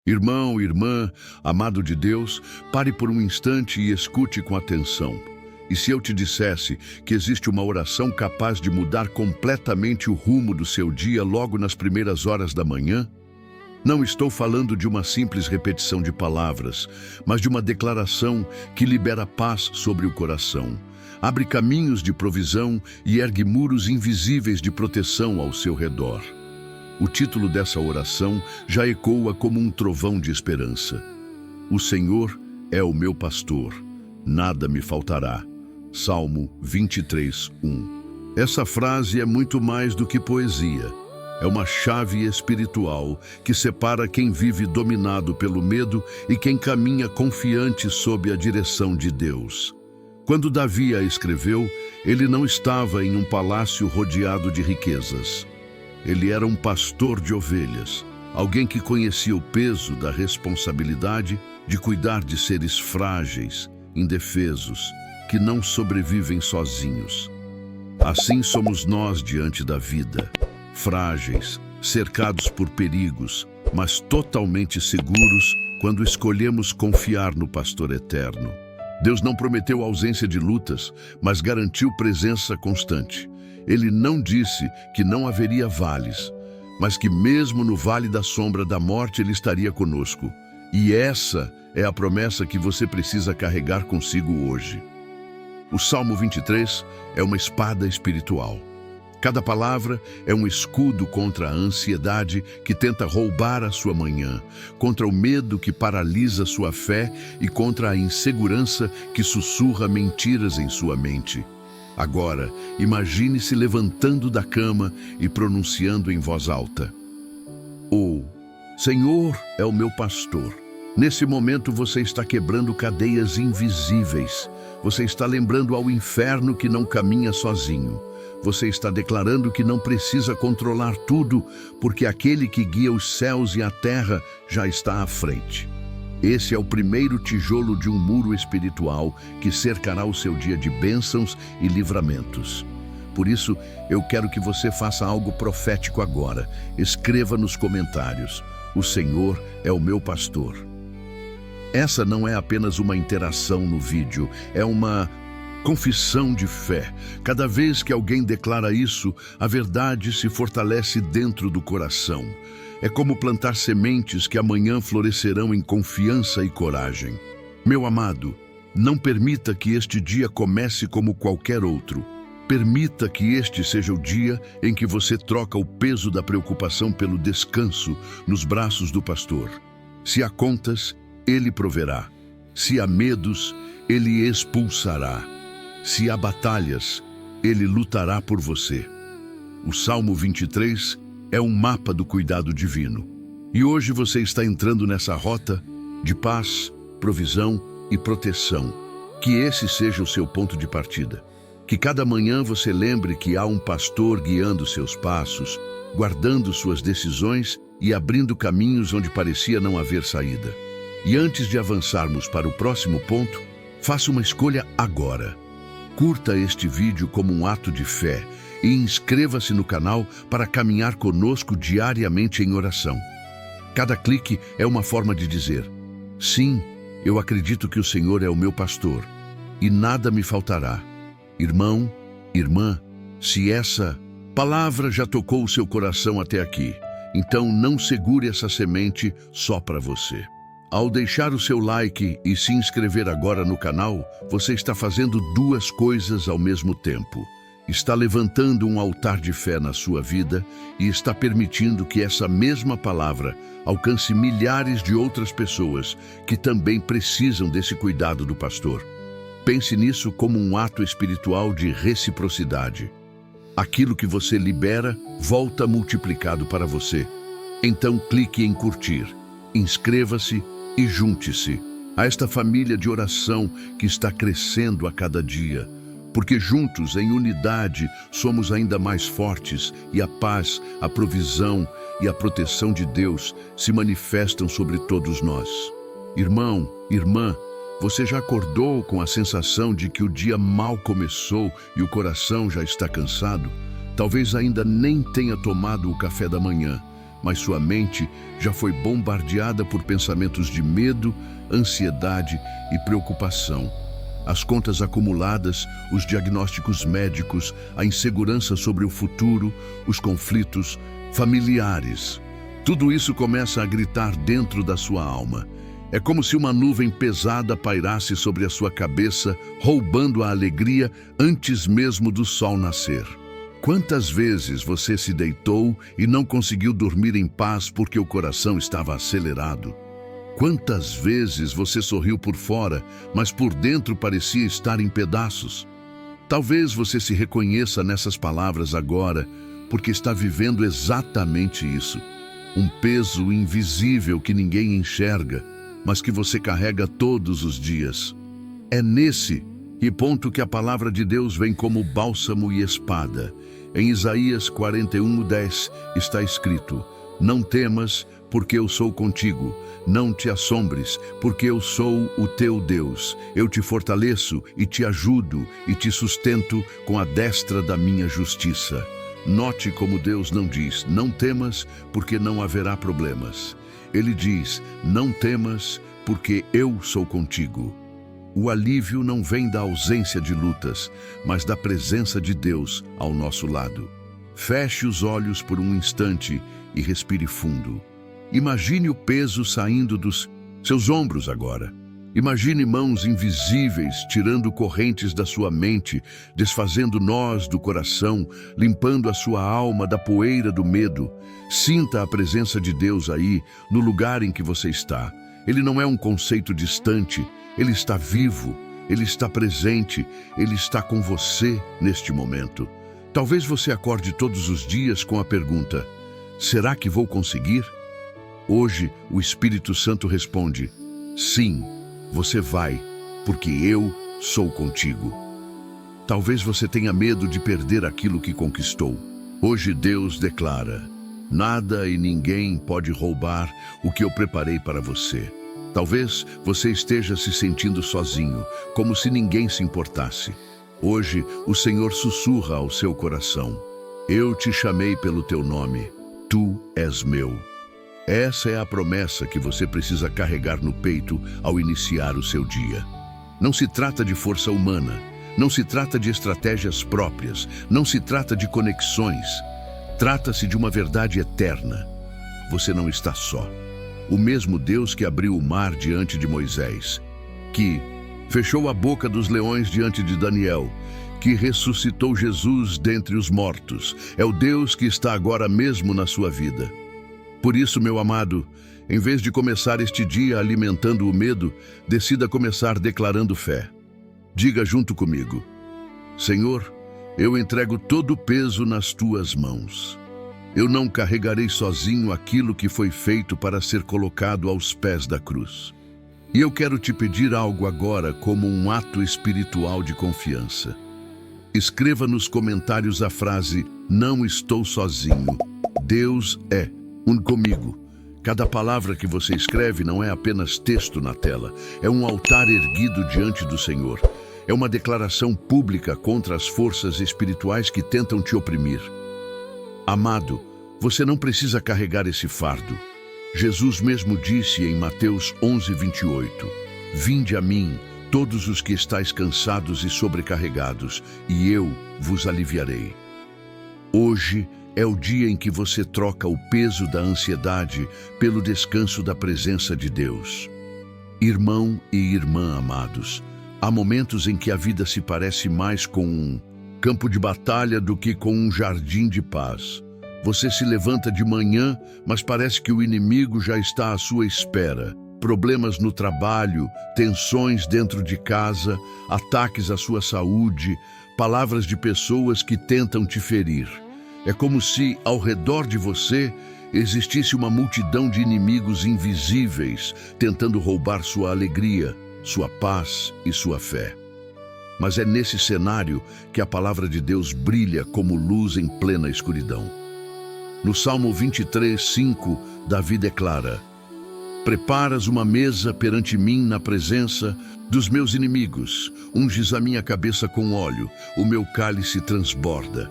Irmão, irmã, amado de Deus, pare por um instante e escute com atenção. E se eu te dissesse que existe uma oração capaz de mudar completamente o rumo do seu dia logo nas primeiras horas da manhã? Não estou falando de uma simples repetição de palavras, mas de uma declaração que libera paz sobre o coração, abre caminhos de provisão e ergue muros invisíveis de proteção ao seu redor. O título dessa oração já ecoa como um trovão de esperança. O Senhor é o meu pastor, nada me faltará. Salmo 23, 1. Essa frase é muito mais do que poesia. É uma chave espiritual que separa quem vive dominado pelo medo e quem caminha confiante sob a direção de Deus. Quando Davi a escreveu, ele não estava em um palácio rodeado de riquezas. Ele era um pastor de ovelhas, alguém que conhecia o peso da responsabilidade de cuidar de seres frágeis, indefesos, que não sobrevivem sozinhos. Assim somos nós diante da vida, frágeis, cercados por perigos, mas totalmente seguros quando escolhemos confiar no pastor eterno. Deus não prometeu ausência de lutas, mas garantiu presença constante. Ele não disse que não haveria vales, mas que mesmo no vale da sombra da morte Ele estaria conosco. E essa é a promessa que você precisa carregar consigo hoje. O Salmo 23 é uma espada espiritual. Cada palavra é um escudo contra a ansiedade que tenta roubar a sua manhã, contra o medo que paralisa sua fé e contra a insegurança que sussurra mentiras em sua mente. Agora, imagine-se levantando da cama e pronunciando em voz alta: "O Senhor é o meu pastor." Nesse momento você está quebrando cadeias invisíveis. Você está lembrando ao inferno que não caminha sozinho. Você está declarando que não precisa controlar tudo, porque aquele que guia os céus e a terra já está à frente. Esse é o primeiro tijolo de um muro espiritual que cercará o seu dia de bênçãos e livramentos. Por isso, eu quero que você faça algo profético agora. Escreva nos comentários: "O Senhor é o meu pastor." Essa não é apenas uma interação no vídeo, é uma confissão de fé. Cada vez que alguém declara isso, a verdade se fortalece dentro do coração. É como plantar sementes que amanhã florescerão em confiança e coragem. Meu amado, não permita que este dia comece como qualquer outro. Permita que este seja o dia em que você troca o peso da preocupação pelo descanso nos braços do pastor. Se há contas, Ele proverá. Se há medos, Ele expulsará. Se há batalhas, Ele lutará por você. O Salmo 23 é um mapa do cuidado divino. E hoje você está entrando nessa rota de paz, provisão e proteção. Que esse seja o seu ponto de partida. Que cada manhã você lembre que há um pastor guiando seus passos, guardando suas decisões e abrindo caminhos onde parecia não haver saída. E antes de avançarmos para o próximo ponto, faça uma escolha agora. Curta este vídeo como um ato de fé e inscreva-se no canal para caminhar conosco diariamente em oração. Cada clique é uma forma de dizer: "Sim, eu acredito que o Senhor é o meu pastor e nada me faltará." Irmão, irmã, se essa palavra já tocou o seu coração até aqui, então não segure essa semente só para você. Ao deixar o seu like e se inscrever agora no canal, você está fazendo duas coisas ao mesmo tempo. Está levantando um altar de fé na sua vida e está permitindo que essa mesma palavra alcance milhares de outras pessoas que também precisam desse cuidado do pastor. Pense nisso como um ato espiritual de reciprocidade. Aquilo que você libera volta multiplicado para você. Então clique em curtir, inscreva-se e junte-se a esta família de oração que está crescendo a cada dia. Porque juntos, em unidade, somos ainda mais fortes e a paz, a provisão e a proteção de Deus se manifestam sobre todos nós. Irmão, irmã, você já acordou com a sensação de que o dia mal começou e o coração já está cansado? Talvez ainda nem tenha tomado o café da manhã, mas sua mente já foi bombardeada por pensamentos de medo, ansiedade e preocupação. As contas acumuladas, os diagnósticos médicos, a insegurança sobre o futuro, os conflitos familiares. Tudo isso começa a gritar dentro da sua alma. É como se uma nuvem pesada pairasse sobre a sua cabeça, roubando a alegria antes mesmo do sol nascer. Quantas vezes você se deitou e não conseguiu dormir em paz porque o coração estava acelerado? Quantas vezes você sorriu por fora, mas por dentro parecia estar em pedaços? Talvez você se reconheça nessas palavras agora, porque está vivendo exatamente isso. Um peso invisível que ninguém enxerga, mas que você carrega todos os dias. É nesse ponto que a palavra de Deus vem como bálsamo e espada. Em Isaías 41:10 está escrito: Não temas, porque eu sou contigo. Não te assombres, porque eu sou o teu Deus. Eu te fortaleço e te ajudo e te sustento com a destra da minha justiça. Note como Deus não diz, não temas, porque não haverá problemas. Ele diz, não temas, porque eu sou contigo. O alívio não vem da ausência de lutas, mas da presença de Deus ao nosso lado. Feche os olhos por um instante e respire fundo. Imagine o peso saindo dos seus ombros agora. Imagine mãos invisíveis tirando correntes da sua mente, desfazendo nós do coração, limpando a sua alma da poeira do medo. Sinta a presença de Deus aí, no lugar em que você está. Ele não é um conceito distante, ele está vivo, ele está presente, ele está com você neste momento. Talvez você acorde todos os dias com a pergunta: será que vou conseguir? Hoje, o Espírito Santo responde: sim, você vai, porque eu sou contigo. Talvez você tenha medo de perder aquilo que conquistou. Hoje Deus declara: nada e ninguém pode roubar o que eu preparei para você. Talvez você esteja se sentindo sozinho, como se ninguém se importasse. Hoje, o Senhor sussurra ao seu coração: eu te chamei pelo teu nome, tu és meu. Essa é a promessa que você precisa carregar no peito ao iniciar o seu dia. Não se trata de força humana, não se trata de estratégias próprias, não se trata de conexões. Trata-se de uma verdade eterna. Você não está só. O mesmo Deus que abriu o mar diante de Moisés, que fechou a boca dos leões diante de Daniel, que ressuscitou Jesus dentre os mortos, é o Deus que está agora mesmo na sua vida. Por isso, meu amado, em vez de começar este dia alimentando o medo, decida começar declarando fé. Diga junto comigo: Senhor, eu entrego todo o peso nas tuas mãos. Eu não carregarei sozinho aquilo que foi feito para ser colocado aos pés da cruz. E eu quero te pedir algo agora como um ato espiritual de confiança. Escreva nos comentários a frase: não estou sozinho, Deus é comigo. Cada palavra que você escreve não é apenas texto na tela, é um altar erguido diante do Senhor. É uma declaração pública contra as forças espirituais que tentam te oprimir. Amado, você não precisa carregar esse fardo. Jesus mesmo disse em Mateus 11:28, vinde a mim, todos os que estáis cansados e sobrecarregados, e eu vos aliviarei. Hoje é o dia em que você troca o peso da ansiedade pelo descanso da presença de Deus. Irmão e irmã amados, há momentos em que a vida se parece mais com um campo de batalha do que com um jardim de paz. Você se levanta de manhã, mas parece que o inimigo já está à sua espera. Problemas no trabalho, tensões dentro de casa, ataques à sua saúde, palavras de pessoas que tentam te ferir. É como se, ao redor de você, existisse uma multidão de inimigos invisíveis tentando roubar sua alegria, sua paz e sua fé. Mas é nesse cenário que a palavra de Deus brilha como luz em plena escuridão. No Salmo 23:5, Davi declara: preparas uma mesa perante mim na presença dos meus inimigos, unges a minha cabeça com óleo, o meu cálice transborda.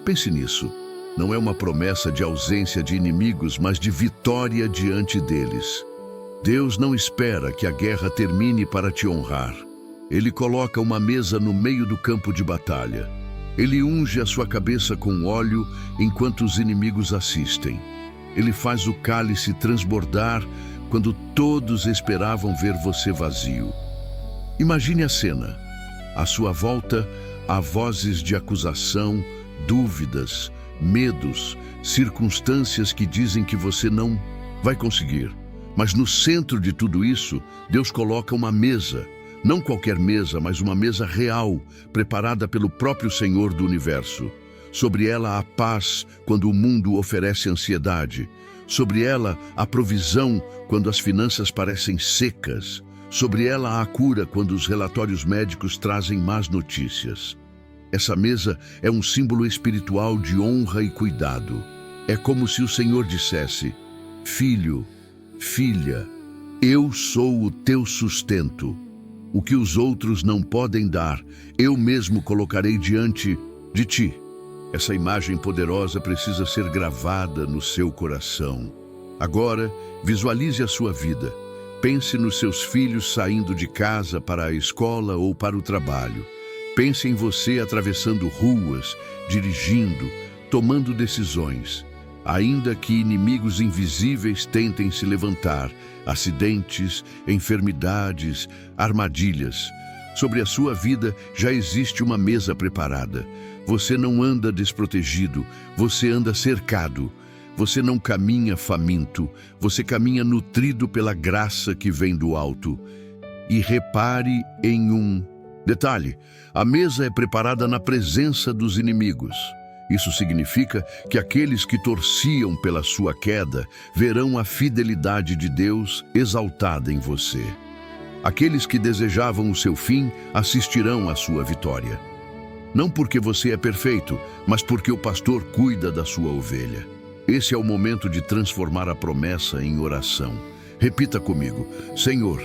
Pense nisso. Não é uma promessa de ausência de inimigos, mas de vitória diante deles. Deus não espera que a guerra termine para te honrar. Ele coloca uma mesa no meio do campo de batalha. Ele unge a sua cabeça com óleo enquanto os inimigos assistem. Ele faz o cálice transbordar quando todos esperavam ver você vazio. Imagine a cena. À sua volta, há vozes de acusação, dúvidas, medos, circunstâncias que dizem que você não vai conseguir. Mas no centro de tudo isso, Deus coloca uma mesa. Não qualquer mesa, mas uma mesa real, preparada pelo próprio Senhor do Universo. Sobre ela há paz quando o mundo oferece ansiedade. Sobre ela há provisão quando as finanças parecem secas. Sobre ela há cura quando os relatórios médicos trazem más notícias. Essa mesa é um símbolo espiritual de honra e cuidado. É como se o Senhor dissesse: filho, filha, eu sou o teu sustento. O que os outros não podem dar, eu mesmo colocarei diante de ti. Essa imagem poderosa precisa ser gravada no seu coração. Agora, visualize a sua vida. Pense nos seus filhos saindo de casa para a escola ou para o trabalho. Pense em você atravessando ruas, dirigindo, tomando decisões. Ainda que inimigos invisíveis tentem se levantar, acidentes, enfermidades, armadilhas. Sobre a sua vida já existe uma mesa preparada. Você não anda desprotegido, você anda cercado. Você não caminha faminto, você caminha nutrido pela graça que vem do alto. E repare em um detalhe: a mesa é preparada na presença dos inimigos. Isso significa que aqueles que torciam pela sua queda verão a fidelidade de Deus exaltada em você. Aqueles que desejavam o seu fim assistirão à sua vitória. Não porque você é perfeito, mas porque o pastor cuida da sua ovelha. Esse é o momento de transformar a promessa em oração. Repita comigo: Senhor,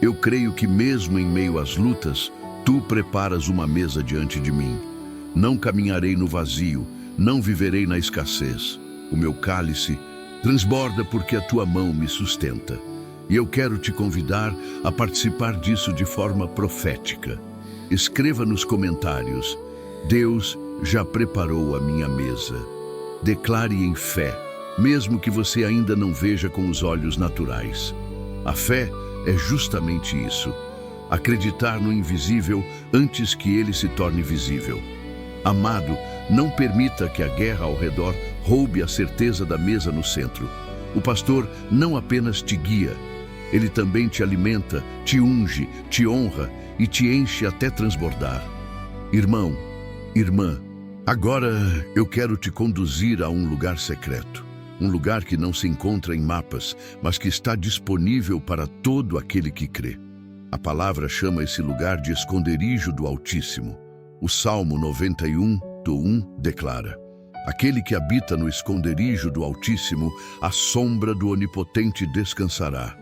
eu creio que mesmo em meio às lutas, Tu preparas uma mesa diante de mim. Não caminharei no vazio, não viverei na escassez. O meu cálice transborda porque a Tua mão me sustenta. E eu quero te convidar a participar disso de forma profética. Escreva nos comentários: Deus já preparou a minha mesa. Declare em fé, mesmo que você ainda não veja com os olhos naturais. A fé é justamente isso: acreditar no invisível antes que ele se torne visível. Amado, não permita que a guerra ao redor roube a certeza da mesa no centro. O pastor não apenas te guia, ele também te alimenta, te unge, te honra e te enche até transbordar. Irmão, irmã, agora eu quero te conduzir a um lugar secreto. Um lugar que não se encontra em mapas, mas que está disponível para todo aquele que crê. A palavra chama esse lugar de esconderijo do Altíssimo. O Salmo 91:1 declara: aquele que habita no esconderijo do Altíssimo, à sombra do Onipotente descansará.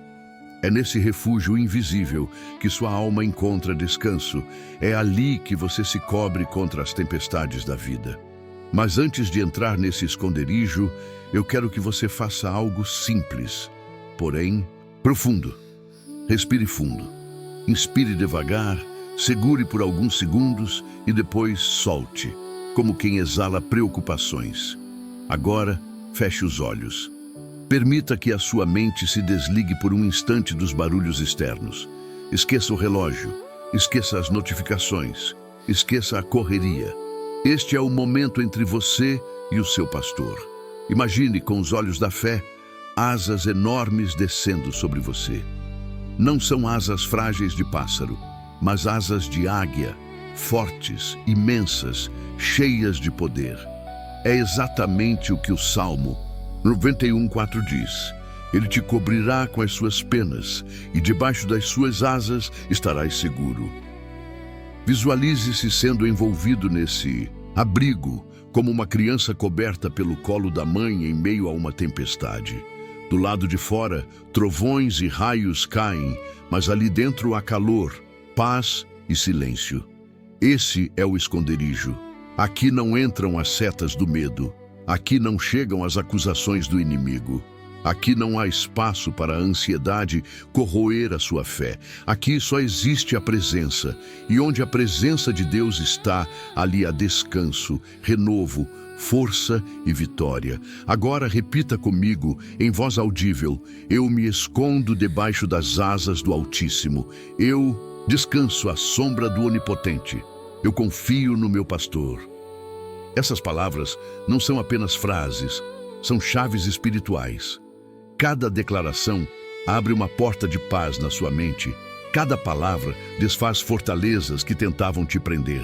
É nesse refúgio invisível que sua alma encontra descanso. É ali que você se cobre contra as tempestades da vida. Mas antes de entrar nesse esconderijo, eu quero que você faça algo simples, porém profundo. Respire fundo. Inspire devagar, segure por alguns segundos e depois solte, como quem exala preocupações. Agora, feche os olhos. Permita que a sua mente se desligue por um instante dos barulhos externos. Esqueça o relógio, esqueça as notificações, esqueça a correria. Este é o momento entre você e o seu pastor. Imagine com os olhos da fé asas enormes descendo sobre você. Não são asas frágeis de pássaro, mas asas de águia, fortes, imensas, cheias de poder. É exatamente o que o Salmo 91:4 diz: ele te cobrirá com as suas penas e debaixo das suas asas estarás seguro. Visualize-se sendo envolvido nesse abrigo, como uma criança coberta pelo colo da mãe em meio a uma tempestade. Do lado de fora, trovões e raios caem, mas ali dentro há calor, paz e silêncio. Esse é o esconderijo. Aqui não entram as setas do medo. Aqui não chegam as acusações do inimigo. Aqui não há espaço para a ansiedade corroer a sua fé. Aqui só existe a presença. E onde a presença de Deus está, ali há descanso, renovo, força e vitória. Agora repita comigo, em voz audível: eu me escondo debaixo das asas do Altíssimo. Eu descanso à sombra do Onipotente. Eu confio no meu pastor. Essas palavras não são apenas frases, são chaves espirituais. Cada declaração abre uma porta de paz na sua mente. Cada palavra desfaz fortalezas que tentavam te prender.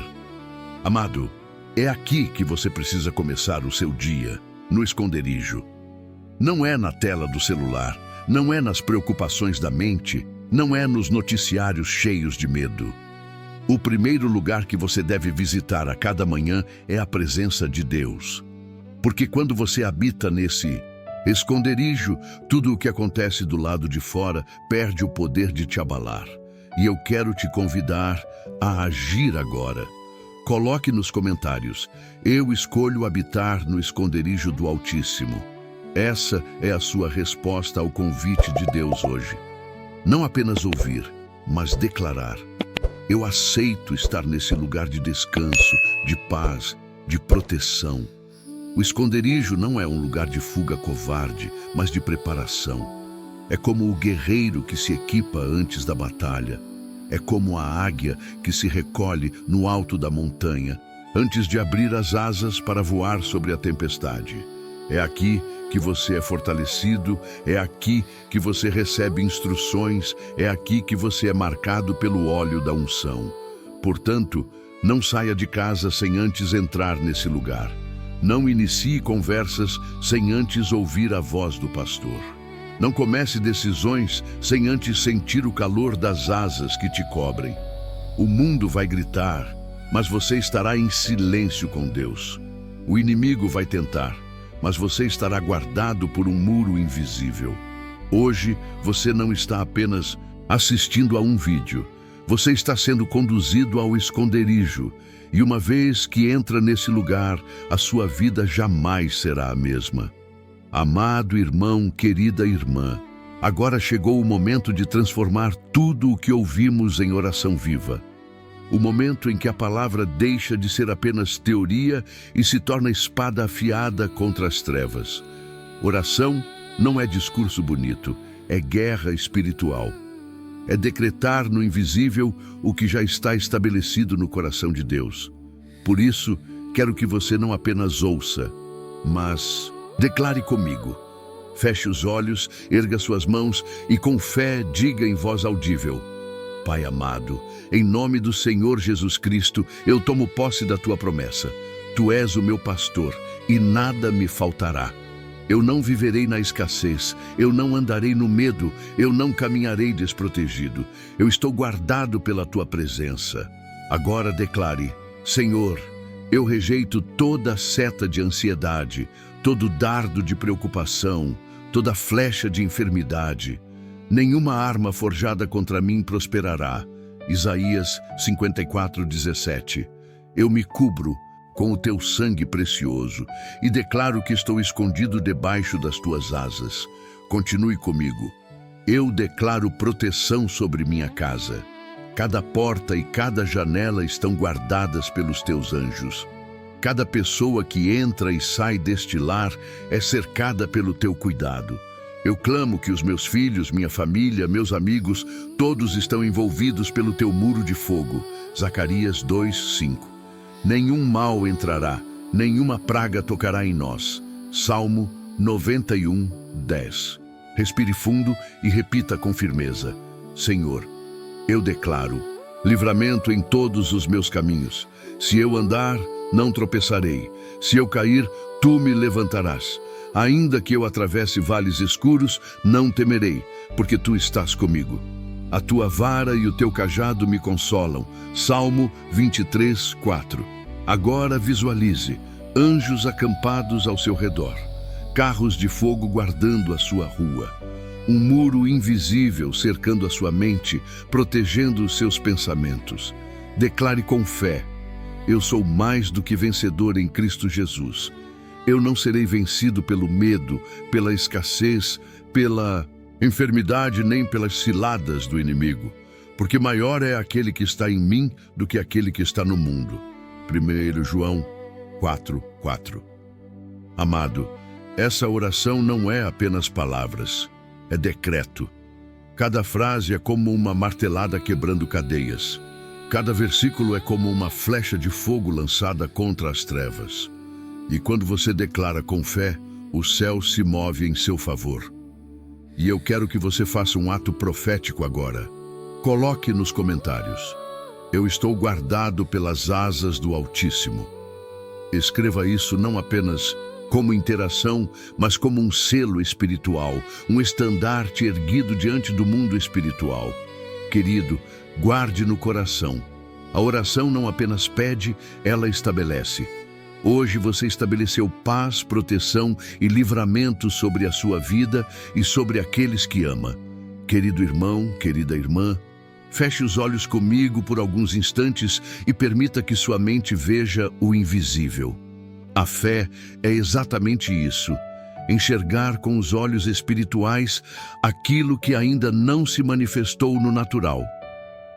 Amado, é aqui que você precisa começar o seu dia, no esconderijo. Não é na tela do celular, não é nas preocupações da mente, não é nos noticiários cheios de medo. O primeiro lugar que você deve visitar a cada manhã é a presença de Deus. Porque quando você habita nesse esconderijo, tudo o que acontece do lado de fora perde o poder de te abalar. E eu quero te convidar a agir agora. Coloque nos comentários: eu escolho habitar no esconderijo do Altíssimo. Essa é a sua resposta ao convite de Deus hoje. Não apenas ouvir, mas declarar: eu aceito estar nesse lugar de descanso, de paz, de proteção. O esconderijo não é um lugar de fuga covarde, mas de preparação. É como o guerreiro que se equipa antes da batalha. É como a águia que se recolhe no alto da montanha, antes de abrir as asas para voar sobre a tempestade. É aqui que você é fortalecido, é aqui que você recebe instruções, é aqui que você é marcado pelo óleo da unção. Portanto, não saia de casa sem antes entrar nesse lugar. Não inicie conversas sem antes ouvir a voz do pastor. Não comece decisões sem antes sentir o calor das asas que te cobrem. O mundo vai gritar, mas você estará em silêncio com Deus. O inimigo vai tentar, mas você estará guardado por um muro invisível. Hoje, você não está apenas assistindo a um vídeo. Você está sendo conduzido ao esconderijo. E uma vez que entra nesse lugar, a sua vida jamais será a mesma. Amado irmão, querida irmã, agora chegou o momento de transformar tudo o que ouvimos em oração viva. O momento em que a palavra deixa de ser apenas teoria e se torna espada afiada contra as trevas. Oração não é discurso bonito, é guerra espiritual. É decretar no invisível o que já está estabelecido no coração de Deus. Por isso, quero que você não apenas ouça, mas declare comigo. Feche os olhos, erga suas mãos e com fé diga em voz audível: Pai amado, em nome do Senhor Jesus Cristo, eu tomo posse da tua promessa. Tu és o meu pastor e nada me faltará. Eu não viverei na escassez, eu não andarei no medo, eu não caminharei desprotegido. Eu estou guardado pela tua presença. Agora declare: Senhor, eu rejeito toda seta de ansiedade, todo dardo de preocupação, toda flecha de enfermidade. Nenhuma arma forjada contra mim prosperará. Isaías 54:17. Eu me cubro com o teu sangue precioso e declaro que estou escondido debaixo das tuas asas. Continue comigo. Eu declaro proteção sobre minha casa. Cada porta e cada janela estão guardadas pelos teus anjos. Cada pessoa que entra e sai deste lar é cercada pelo teu cuidado. Eu clamo que os meus filhos, minha família, meus amigos, todos estão envolvidos pelo teu muro de fogo. Zacarias 2:5. Nenhum mal entrará, nenhuma praga tocará em nós. Salmo 91:10. Respire fundo e repita com firmeza: Senhor, eu declaro livramento em todos os meus caminhos. Se eu andar, não tropeçarei. Se eu cair, tu me levantarás. Ainda que eu atravesse vales escuros, não temerei, porque tu estás comigo. A tua vara e o teu cajado me consolam. Salmo 23:4. Agora visualize anjos acampados ao seu redor, carros de fogo guardando a sua rua, um muro invisível cercando a sua mente, protegendo os seus pensamentos. Declare com fé: eu sou mais do que vencedor em Cristo Jesus. Eu não serei vencido pelo medo, pela escassez, pela enfermidade, nem pelas ciladas do inimigo, porque maior é aquele que está em mim do que aquele que está no mundo. 1 João 4:4. Amado, essa oração não é apenas palavras, é decreto. Cada frase é como uma martelada quebrando cadeias. Cada versículo é como uma flecha de fogo lançada contra as trevas. E quando você declara com fé, o céu se move em seu favor. E eu quero que você faça um ato profético agora. Coloque nos comentários: eu estou guardado pelas asas do Altíssimo. Escreva isso não apenas como interação, mas como um selo espiritual, um estandarte erguido diante do mundo espiritual. Querido, guarde no coração. A oração não apenas pede, ela estabelece. Hoje você estabeleceu paz, proteção e livramento sobre a sua vida e sobre aqueles que ama. Querido irmão, querida irmã, feche os olhos comigo por alguns instantes e permita que sua mente veja o invisível. A fé é exatamente isso: enxergar com os olhos espirituais aquilo que ainda não se manifestou no natural.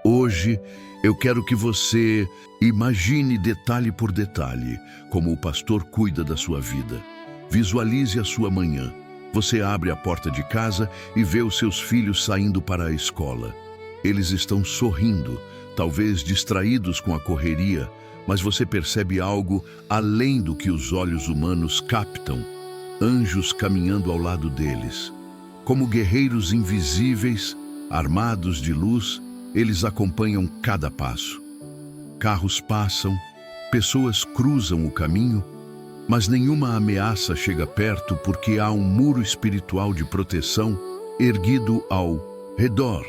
Hoje, eu quero que você imagine detalhe por detalhe como o pastor cuida da sua vida. Visualize a sua manhã. Você abre a porta de casa e vê os seus filhos saindo para a escola. Eles estão sorrindo, talvez distraídos com a correria, mas você percebe algo além do que os olhos humanos captam. Anjos caminhando ao lado deles. Como guerreiros invisíveis, armados de luz, eles acompanham cada passo. Carros passam, pessoas cruzam o caminho, mas nenhuma ameaça chega perto porque há um muro espiritual de proteção erguido ao redor.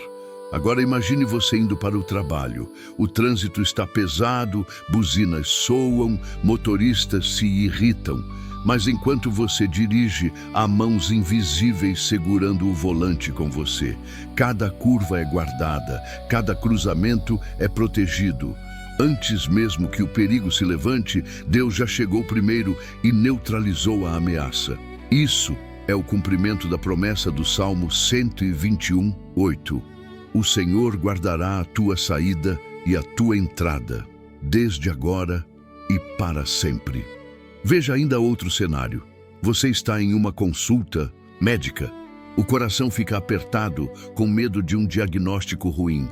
Agora imagine você indo para o trabalho. O trânsito está pesado, buzinas soam, motoristas se irritam. Mas enquanto você dirige, há mãos invisíveis segurando o volante com você. Cada curva é guardada, cada cruzamento é protegido. Antes mesmo que o perigo se levante, Deus já chegou primeiro e neutralizou a ameaça. Isso é o cumprimento da promessa do Salmo 121:8. O Senhor guardará a tua saída e a tua entrada, desde agora e para sempre. Veja ainda outro cenário. Você está em uma consulta médica. O coração fica apertado, com medo de um diagnóstico ruim.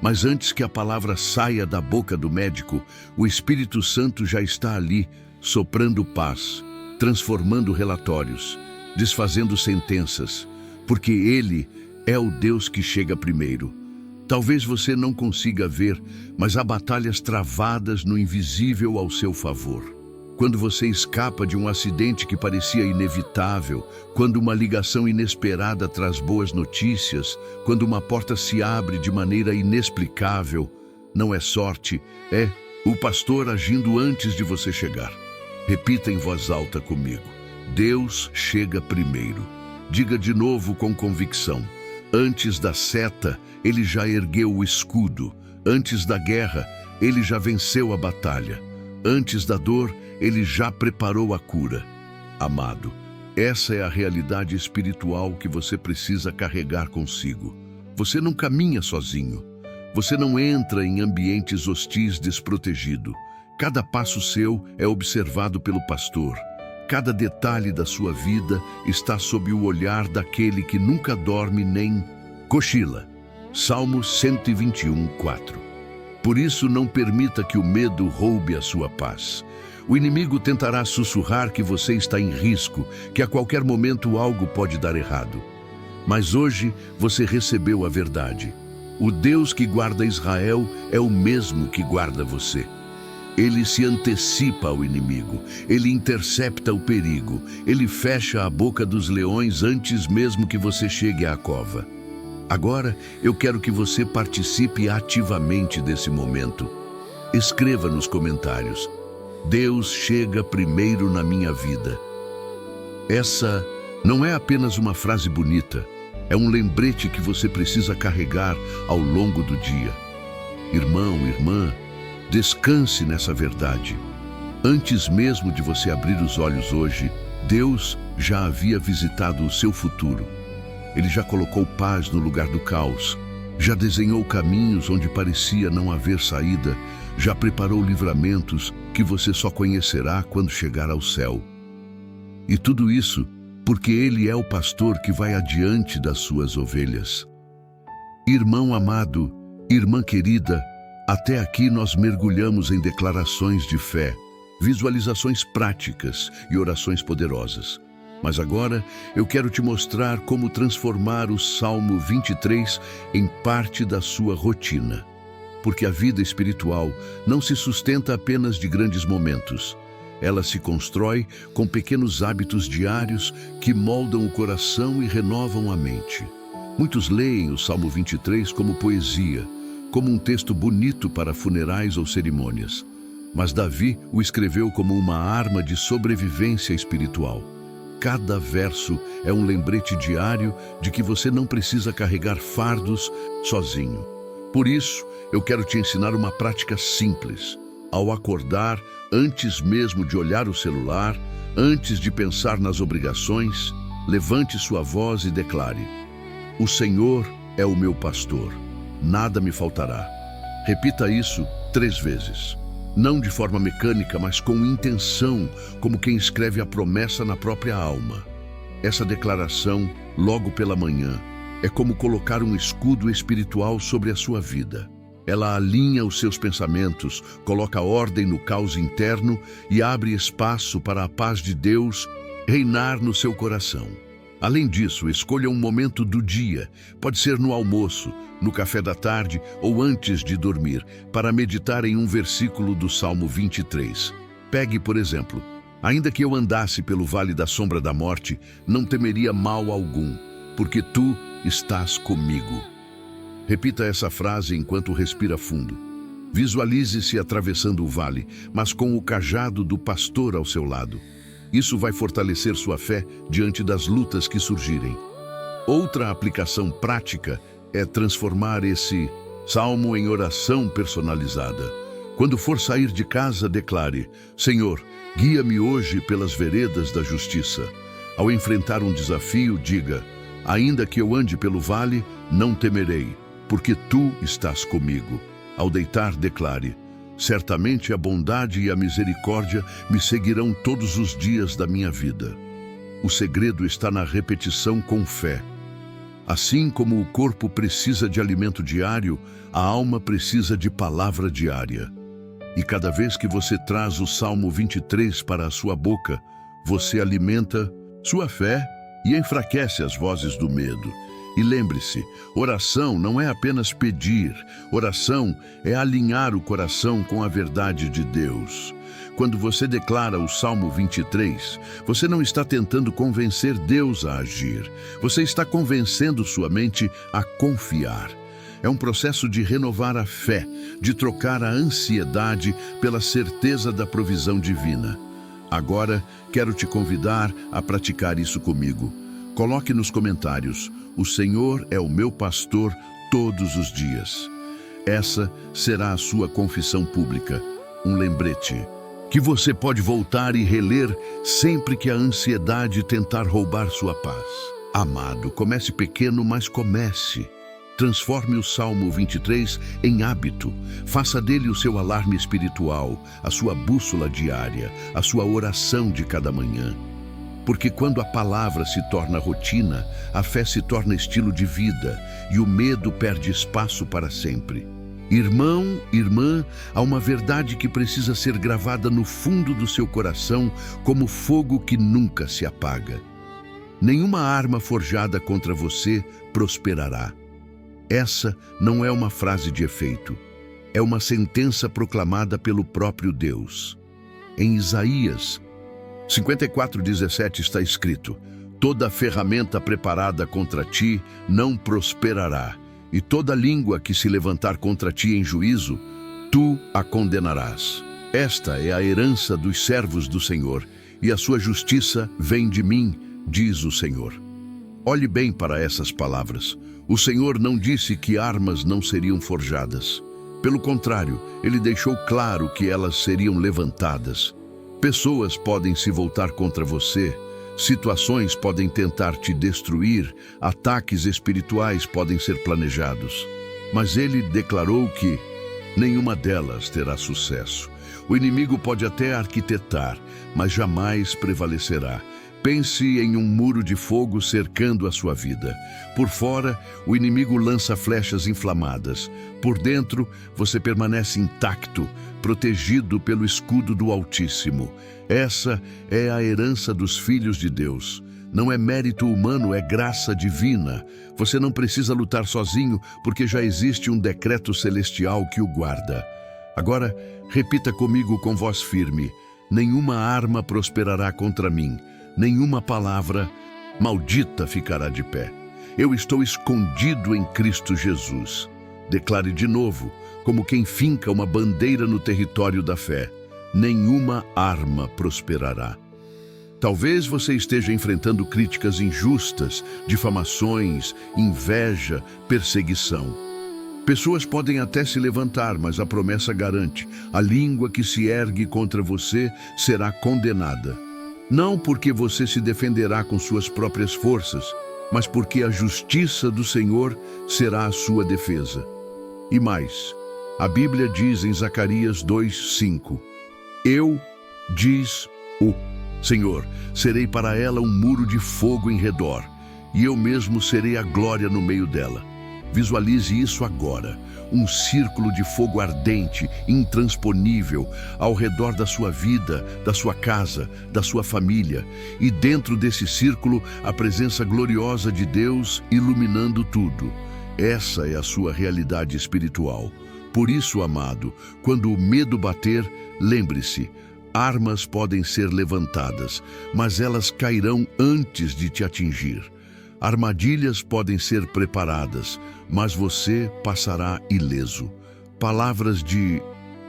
Mas antes que a palavra saia da boca do médico, o Espírito Santo já está ali, soprando paz, transformando relatórios, desfazendo sentenças, porque Ele é o Deus que chega primeiro. Talvez você não consiga ver, mas há batalhas travadas no invisível ao seu favor. Quando você escapa de um acidente que parecia inevitável, quando uma ligação inesperada traz boas notícias, quando uma porta se abre de maneira inexplicável, não é sorte, é o pastor agindo antes de você chegar. Repita em voz alta comigo: Deus chega primeiro. Diga de novo com convicção: antes da seta, Ele já ergueu o escudo. Antes da guerra, Ele já venceu a batalha. Antes da dor, Ele já preparou a cura. Amado, essa é a realidade espiritual que você precisa carregar consigo. Você não caminha sozinho. Você não entra em ambientes hostis desprotegido. Cada passo seu é observado pelo pastor. Cada detalhe da sua vida está sob o olhar daquele que nunca dorme nem cochila. Salmo 121:4. Por isso, não permita que o medo roube a sua paz. O inimigo tentará sussurrar que você está em risco, que a qualquer momento algo pode dar errado. Mas hoje você recebeu a verdade. O Deus que guarda Israel é o mesmo que guarda você. Ele se antecipa ao inimigo, ele intercepta o perigo, ele fecha a boca dos leões antes mesmo que você chegue à cova. Agora, eu quero que você participe ativamente desse momento. Escreva nos comentários: Deus chega primeiro na minha vida. Essa não é apenas uma frase bonita, é um lembrete que você precisa carregar ao longo do dia. Irmão, irmã, descanse nessa verdade. Antes mesmo de você abrir os olhos hoje, Deus já havia visitado o seu futuro. Ele já colocou paz no lugar do caos, já desenhou caminhos onde parecia não haver saída, já preparou livramentos que você só conhecerá quando chegar ao céu. E tudo isso porque Ele é o pastor que vai adiante das suas ovelhas. Irmão amado, irmã querida, até aqui nós mergulhamos em declarações de fé, visualizações práticas e orações poderosas. Mas agora eu quero te mostrar como transformar o Salmo 23 em parte da sua rotina. Porque a vida espiritual não se sustenta apenas de grandes momentos. Ela se constrói com pequenos hábitos diários que moldam o coração e renovam a mente. Muitos leem o Salmo 23 como poesia, como um texto bonito para funerais ou cerimônias. Mas Davi o escreveu como uma arma de sobrevivência espiritual. Cada verso é um lembrete diário de que você não precisa carregar fardos sozinho. Por isso, eu quero te ensinar uma prática simples. Ao acordar, antes mesmo de olhar o celular, antes de pensar nas obrigações, levante sua voz e declare: O Senhor é o meu pastor, nada me faltará. Repita isso 3 vezes. Não de forma mecânica, mas com intenção, como quem escreve a promessa na própria alma. Essa declaração, logo pela manhã, é como colocar um escudo espiritual sobre a sua vida. Ela alinha os seus pensamentos, coloca ordem no caos interno e abre espaço para a paz de Deus reinar no seu coração. Além disso, escolha um momento do dia, pode ser no almoço, no café da tarde ou antes de dormir, para meditar em um versículo do Salmo 23. Pegue, por exemplo: ainda que eu andasse pelo vale da sombra da morte, não temeria mal algum, porque tu estás comigo. Repita essa frase enquanto respira fundo. Visualize-se atravessando o vale, mas com o cajado do pastor ao seu lado. Isso vai fortalecer sua fé diante das lutas que surgirem. Outra aplicação prática é transformar esse salmo em oração personalizada. Quando for sair de casa, declare: Senhor, guia-me hoje pelas veredas da justiça. Ao enfrentar um desafio, diga: ainda que eu ande pelo vale, não temerei, porque tu estás comigo. Ao deitar, declare: certamente a bondade e a misericórdia me seguirão todos os dias da minha vida. O segredo está na repetição com fé. Assim como o corpo precisa de alimento diário, a alma precisa de palavra diária. E cada vez que você traz o Salmo 23 para a sua boca, você alimenta sua fé e enfraquece as vozes do medo. E lembre-se, oração não é apenas pedir, oração é alinhar o coração com a verdade de Deus. Quando você declara o Salmo 23, você não está tentando convencer Deus a agir, você está convencendo sua mente a confiar. É um processo de renovar a fé, de trocar a ansiedade pela certeza da provisão divina. Agora, quero te convidar a praticar isso comigo. Coloque nos comentários: o Senhor é o meu pastor todos os dias. Essa será a sua confissão pública, um lembrete que você pode voltar e reler sempre que a ansiedade tentar roubar sua paz. Amado, comece pequeno, mas comece. Transforme o Salmo 23 em hábito. Faça dele o seu alarme espiritual, a sua bússola diária, a sua oração de cada manhã. Porque quando a palavra se torna rotina, a fé se torna estilo de vida e o medo perde espaço para sempre. Irmão, irmã, há uma verdade que precisa ser gravada no fundo do seu coração como fogo que nunca se apaga. Nenhuma arma forjada contra você prosperará. Essa não é uma frase de efeito, é uma sentença proclamada pelo próprio Deus. Em Isaías 54:17 está escrito: toda ferramenta preparada contra ti não prosperará, e toda língua que se levantar contra ti em juízo, tu a condenarás. Esta é a herança dos servos do Senhor, e a sua justiça vem de mim, diz o Senhor. Olhe bem para essas palavras. O Senhor não disse que armas não seriam forjadas. Pelo contrário, Ele deixou claro que elas seriam levantadas. Pessoas podem se voltar contra você, situações podem tentar te destruir, ataques espirituais podem ser planejados. Mas ele declarou que nenhuma delas terá sucesso. O inimigo pode até arquitetar, mas jamais prevalecerá. Pense em um muro de fogo cercando a sua vida. Por fora, o inimigo lança flechas inflamadas. Por dentro, você permanece intacto, protegido pelo escudo do Altíssimo. Essa é a herança dos filhos de Deus. Não é mérito humano, é graça divina. Você não precisa lutar sozinho, porque já existe um decreto celestial que o guarda. Agora, repita comigo com voz firme: nenhuma arma prosperará contra mim. Nenhuma palavra maldita ficará de pé. Eu estou escondido em Cristo Jesus. Declare de novo, como quem finca uma bandeira no território da fé: nenhuma arma prosperará. Talvez você esteja enfrentando críticas injustas, difamações, inveja, perseguição. Pessoas podem até se levantar, mas a promessa garante: a língua que se ergue contra você será condenada. Não porque você se defenderá com suas próprias forças, mas porque a justiça do Senhor será a sua defesa. E mais, a Bíblia diz em Zacarias 2:5: Eu, diz o Senhor, serei para ela um muro de fogo em redor, e eu mesmo serei a glória no meio dela. Visualize isso agora, um círculo de fogo ardente, intransponível, ao redor da sua vida, da sua casa, da sua família. E dentro desse círculo, a presença gloriosa de Deus iluminando tudo. Essa é a sua realidade espiritual. Por isso, amado, quando o medo bater, lembre-se: armas podem ser levantadas, mas elas cairão antes de te atingir. Armadilhas podem ser preparadas, mas você passará ileso. Palavras de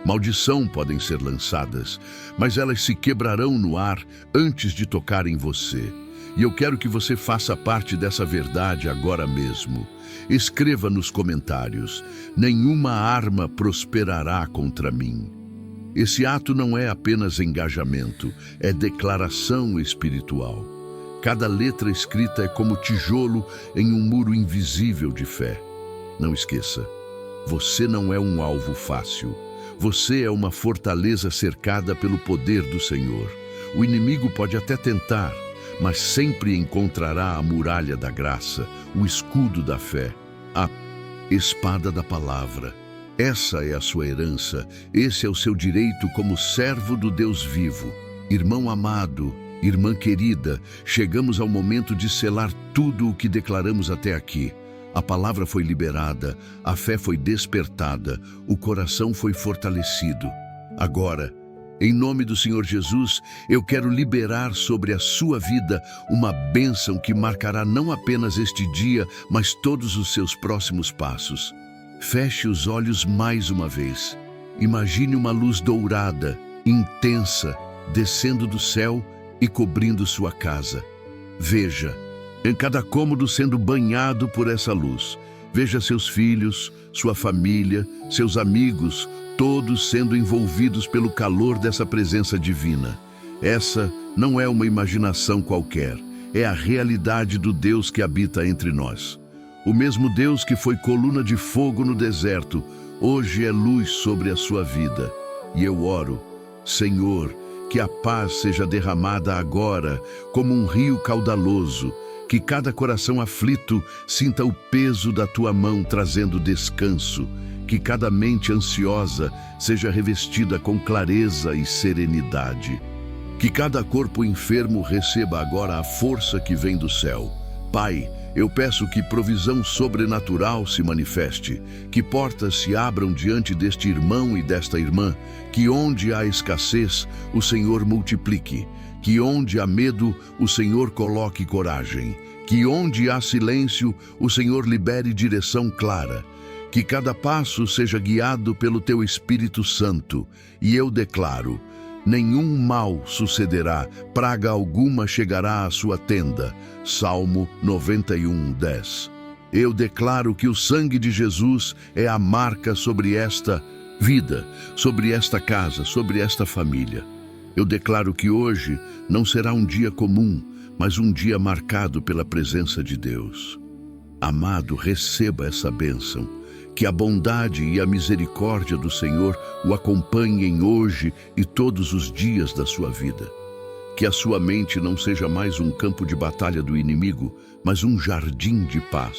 maldição podem ser lançadas, mas elas se quebrarão no ar antes de tocar em você. E eu quero que você faça parte dessa verdade agora mesmo. Escreva nos comentários: nenhuma arma prosperará contra mim. Esse ato não é apenas engajamento, é declaração espiritual. Cada letra escrita é como tijolo em um muro invisível de fé. Não esqueça, você não é um alvo fácil. Você é uma fortaleza cercada pelo poder do Senhor. O inimigo pode até tentar, mas sempre encontrará a muralha da graça, o escudo da fé, a espada da palavra. Essa é a sua herança, esse é o seu direito como servo do Deus vivo. Irmão amado, irmã querida, chegamos ao momento de selar tudo o que declaramos até aqui. A palavra foi liberada, a fé foi despertada, o coração foi fortalecido. Agora, em nome do Senhor Jesus, eu quero liberar sobre a sua vida uma bênção que marcará não apenas este dia, mas todos os seus próximos passos. Feche os olhos mais uma vez. Imagine uma luz dourada, intensa, descendo do céu e cobrindo sua casa. Veja, em cada cômodo sendo banhado por essa luz. Veja seus filhos, sua família, seus amigos, todos sendo envolvidos pelo calor dessa presença divina. Essa não é uma imaginação qualquer, é a realidade do Deus que habita entre nós. O mesmo Deus que foi coluna de fogo no deserto, hoje é luz sobre a sua vida. E eu oro: Senhor, que a paz seja derramada agora como um rio caudaloso, que cada coração aflito sinta o peso da tua mão trazendo descanso, que cada mente ansiosa seja revestida com clareza e serenidade, que cada corpo enfermo receba agora a força que vem do céu. Pai, eu peço que provisão sobrenatural se manifeste, que portas se abram diante deste irmão e desta irmã, que onde há escassez, o Senhor multiplique, que onde há medo, o Senhor coloque coragem, que onde há silêncio, o Senhor libere direção clara, que cada passo seja guiado pelo Teu Espírito Santo, e eu declaro: nenhum mal sucederá, praga alguma chegará à sua tenda. Salmo 91:10. Eu declaro que o sangue de Jesus é a marca sobre esta vida, sobre esta casa, sobre esta família. Eu declaro que hoje não será um dia comum, mas um dia marcado pela presença de Deus. Amado, receba essa bênção. Que a bondade e a misericórdia do Senhor o acompanhem hoje e todos os dias da sua vida. Que a sua mente não seja mais um campo de batalha do inimigo, mas um jardim de paz.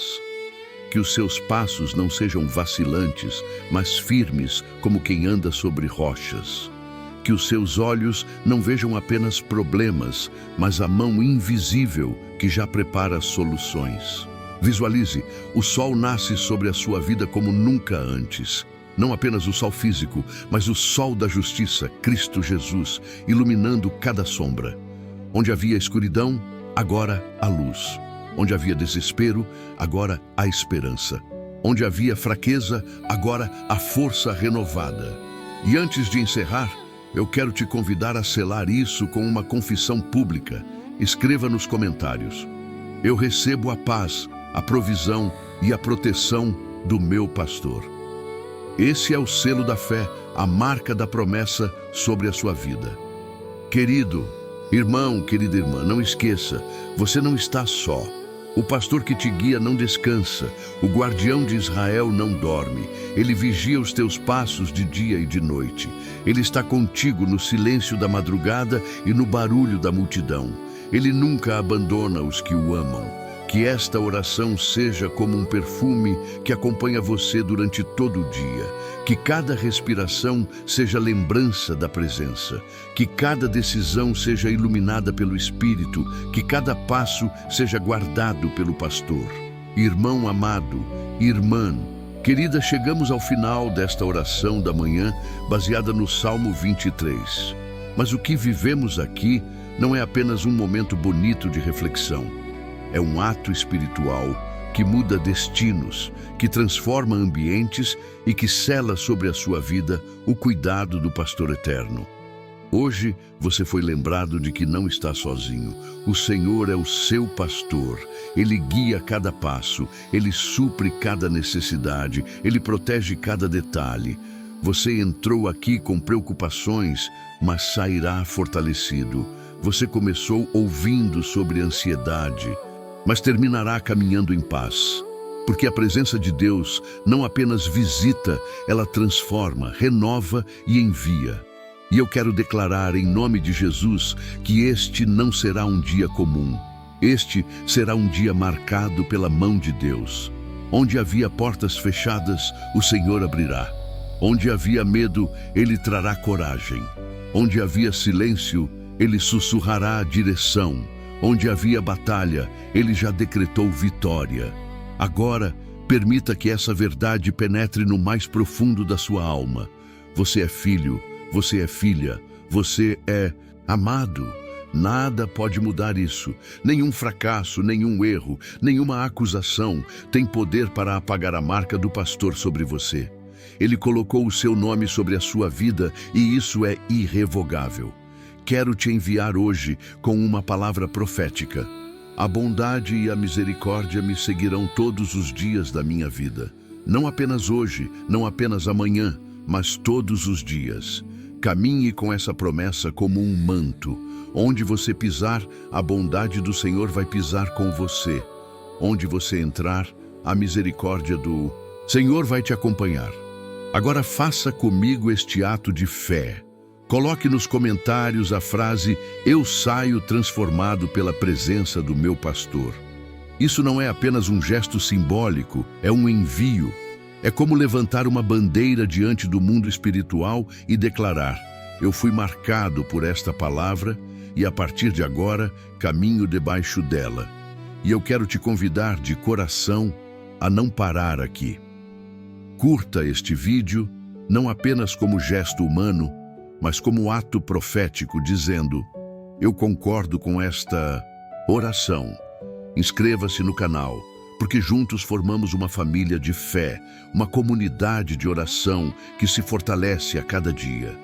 Que os seus passos não sejam vacilantes, mas firmes como quem anda sobre rochas. Que os seus olhos não vejam apenas problemas, mas a mão invisível que já prepara soluções. Visualize, o sol nasce sobre a sua vida como nunca antes. Não apenas o sol físico, mas o sol da justiça, Cristo Jesus, iluminando cada sombra. Onde havia escuridão, agora há luz. Onde havia desespero, agora há esperança. Onde havia fraqueza, agora há força renovada. E antes de encerrar, eu quero te convidar a selar isso com uma confissão pública. Escreva nos comentários: eu recebo a paz, a provisão e a proteção do meu pastor. Esse é o selo da fé, a marca da promessa sobre a sua vida. Querido irmão, querida irmã, não esqueça, você não está só. O pastor que te guia não descansa, o guardião de Israel não dorme. Ele vigia os teus passos de dia e de noite. Ele está contigo no silêncio da madrugada e no barulho da multidão. Ele nunca abandona os que o amam. Que esta oração seja como um perfume que acompanha você durante todo o dia. Que cada respiração seja lembrança da presença. Que cada decisão seja iluminada pelo Espírito. Que cada passo seja guardado pelo pastor. Irmão amado, irmã querida, chegamos ao final desta oração da manhã, baseada no Salmo 23. Mas o que vivemos aqui não é apenas um momento bonito de reflexão. É um ato espiritual que muda destinos, que transforma ambientes e que sela sobre a sua vida o cuidado do pastor eterno. Hoje você foi lembrado de que não está sozinho. O Senhor é o seu pastor. Ele guia cada passo, Ele supre cada necessidade, Ele protege cada detalhe. Você entrou aqui com preocupações, mas sairá fortalecido. Você começou ouvindo sobre ansiedade, mas terminará caminhando em paz. Porque a presença de Deus não apenas visita, ela transforma, renova e envia. E eu quero declarar em nome de Jesus que este não será um dia comum. Este será um dia marcado pela mão de Deus. Onde havia portas fechadas, o Senhor abrirá. Onde havia medo, Ele trará coragem. Onde havia silêncio, Ele sussurrará a direção. Onde havia batalha, Ele já decretou vitória. Agora, permita que essa verdade penetre no mais profundo da sua alma. Você é filho, você é filha, você é amado. Nada pode mudar isso. Nenhum fracasso, nenhum erro, nenhuma acusação tem poder para apagar a marca do pastor sobre você. Ele colocou o seu nome sobre a sua vida e isso é irrevogável. Quero te enviar hoje com uma palavra profética. A bondade e a misericórdia me seguirão todos os dias da minha vida. Não apenas hoje, não apenas amanhã, mas todos os dias. Caminhe com essa promessa como um manto. Onde você pisar, a bondade do Senhor vai pisar com você. Onde você entrar, a misericórdia do Senhor vai te acompanhar. Agora faça comigo este ato de fé. Coloque nos comentários a frase: eu saio transformado pela presença do meu pastor. Isso não é apenas um gesto simbólico, é um envio. É como levantar uma bandeira diante do mundo espiritual e declarar: eu fui marcado por esta palavra e a partir de agora caminho debaixo dela. E eu quero te convidar de coração a não parar aqui. Curta este vídeo, não apenas como gesto humano, mas como ato profético, dizendo: eu concordo com esta oração. Inscreva-se no canal, porque juntos formamos uma família de fé, uma comunidade de oração que se fortalece a cada dia.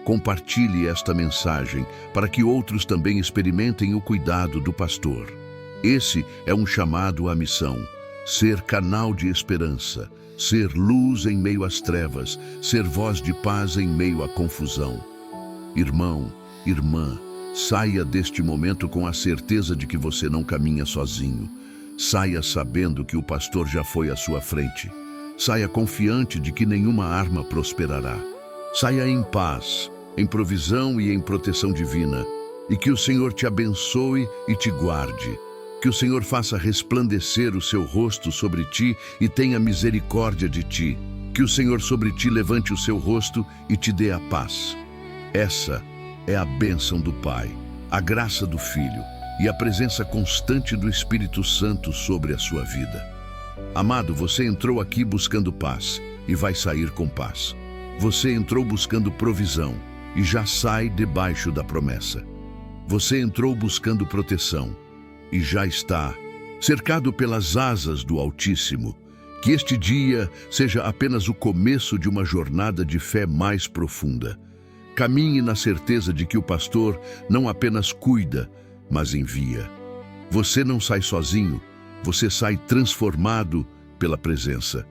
Compartilhe esta mensagem para que outros também experimentem o cuidado do pastor. Esse é um chamado à missão: ser canal de esperança, ser luz em meio às trevas, ser voz de paz em meio à confusão. Irmão, irmã, saia deste momento com a certeza de que você não caminha sozinho. Saia sabendo que o pastor já foi à sua frente. Saia confiante de que nenhuma arma prosperará. Saia em paz, em provisão e em proteção divina. E que o Senhor te abençoe e te guarde. Que o Senhor faça resplandecer o seu rosto sobre ti e tenha misericórdia de ti. Que o Senhor sobre ti levante o seu rosto e te dê a paz. Essa é a bênção do Pai, a graça do Filho e a presença constante do Espírito Santo sobre a sua vida. Amado, você entrou aqui buscando paz e vai sair com paz. Você entrou buscando provisão e já sai debaixo da promessa. Você entrou buscando proteção e já está cercado pelas asas do Altíssimo. Que este dia seja apenas o começo de uma jornada de fé mais profunda. Caminhe na certeza de que o pastor não apenas cuida, mas envia. Você não sai sozinho, você sai transformado pela presença.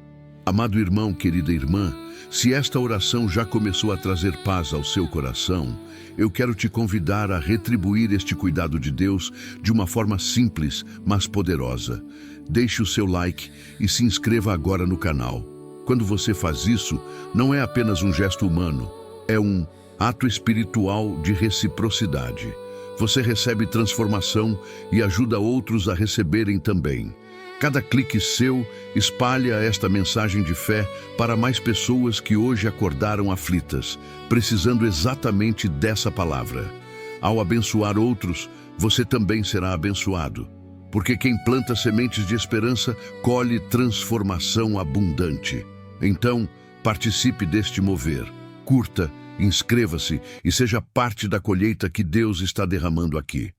Amado irmão, querida irmã, se esta oração já começou a trazer paz ao seu coração, eu quero te convidar a retribuir este cuidado de Deus de uma forma simples, mas poderosa. Deixe o seu like e se inscreva agora no canal. Quando você faz isso, não é apenas um gesto humano, é um ato espiritual de reciprocidade. Você recebe transformação e ajuda outros a receberem também. Cada clique seu espalha esta mensagem de fé para mais pessoas que hoje acordaram aflitas, precisando exatamente dessa palavra. Ao abençoar outros, você também será abençoado. Porque quem planta sementes de esperança, colhe transformação abundante. Então, participe deste mover. Curta, inscreva-se e seja parte da colheita que Deus está derramando aqui.